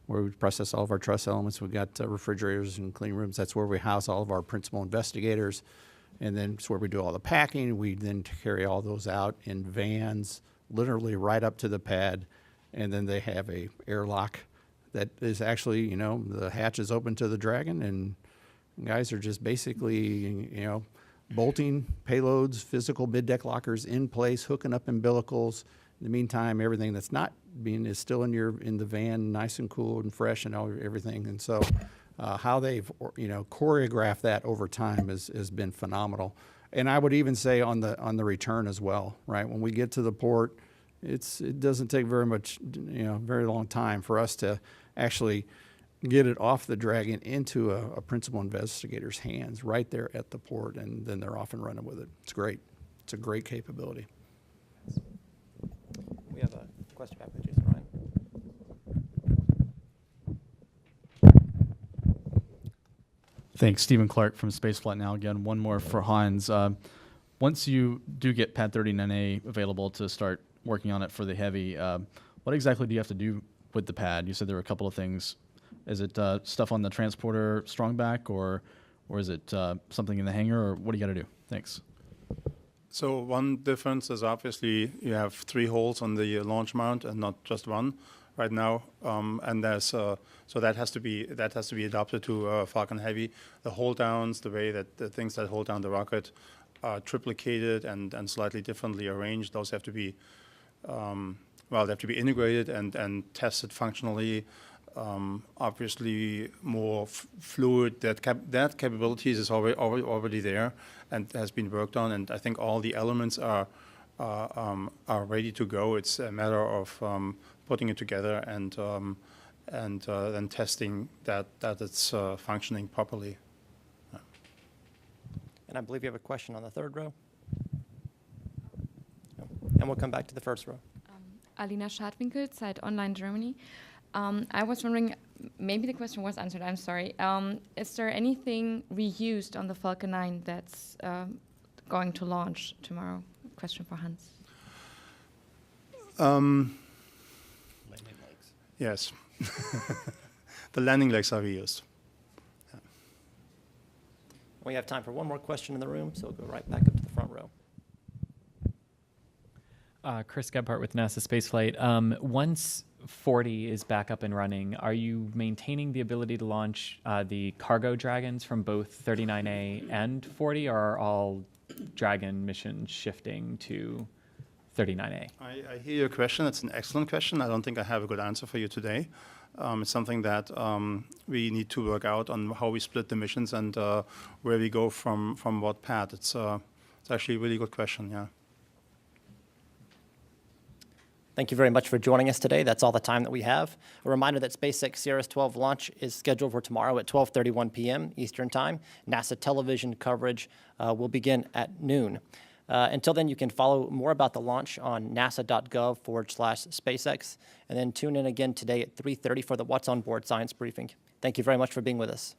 where we process all of our truss elements. We've got refrigerators and clean rooms. That's where we house all of our principal investigators. And then it's where we do all the packing. We then carry all those out in vans, literally right up to the pad. And then they have a airlock that is actually, the hatch is open to the Dragon, and guys are just basically, bolting payloads, physical mid-deck lockers in place, hooking up umbilicals. In the meantime, everything that's not is still in the van, nice and cool and fresh and everything. And so, how they've choreographed that over time has been phenomenal. And I would even say on the return as well, right? When we get to the port, it doesn't take very long time for us to actually get it off the Dragon into a principal investigator's hands right there at the port, and then they're off and running with it. It's great. It's a great capability. We have a question back with Jason Ryan. Thanks, Stephen Clark from Spaceflight Now. Again, one more for Hans. Once you do get Pad 39A available to start working on it for the Heavy, what exactly do you have to do with the pad? You said there were a couple of things. Is it stuff on the transporter strongback, or is it something in the hangar, or what do you got to do? Thanks. So one difference is obviously you have 3 holes on the launch mount and not just one right now, and there's so that has to be adapted to Falcon Heavy. The hold downs, the way that the things that hold down the rocket are triplicated and slightly differently arranged. Those have to be they have to be integrated and tested functionally. Obviously, more fluid. That capabilities is already there and has been worked on, and I think all the elements are ready to go. It's a matter of putting it together and then testing that it's functioning properly. And I believe you have a question on the third row. And we'll come back to the first row. Alina Schadwinkel, Zeit Online Germany. I was wondering, maybe the question was answered, I'm sorry. Is there anything reused on the Falcon 9 that's going to launch tomorrow? Question for Hans. Landing legs. Yes. The landing legs are reused. Yeah. We have time for one more question in the room, so we'll go right back up to the front row. Chris Gebhardt with NASA Spaceflight. Once 40 is back up and running, are you maintaining the ability to launch the cargo Dragons from both 39A and 40, or are all Dragon missions shifting to 39A? I hear your question. It's an excellent question. I don't think I have a good answer for you today. It's something that we need to work out on how we split the missions and where we go from what pad. It's actually a really good question, yeah. Thank you very much for joining us today. That's all the time that we have. A reminder that SpaceX CRS-12 launch is scheduled for tomorrow at 12:31 p.m. Eastern Time. NASA television coverage will begin at noon. Until then, you can follow more about the launch on nasa.gov/SpaceX, and then tune in again today at 3:30 for the What's on Board science briefing. Thank you very much for being with us.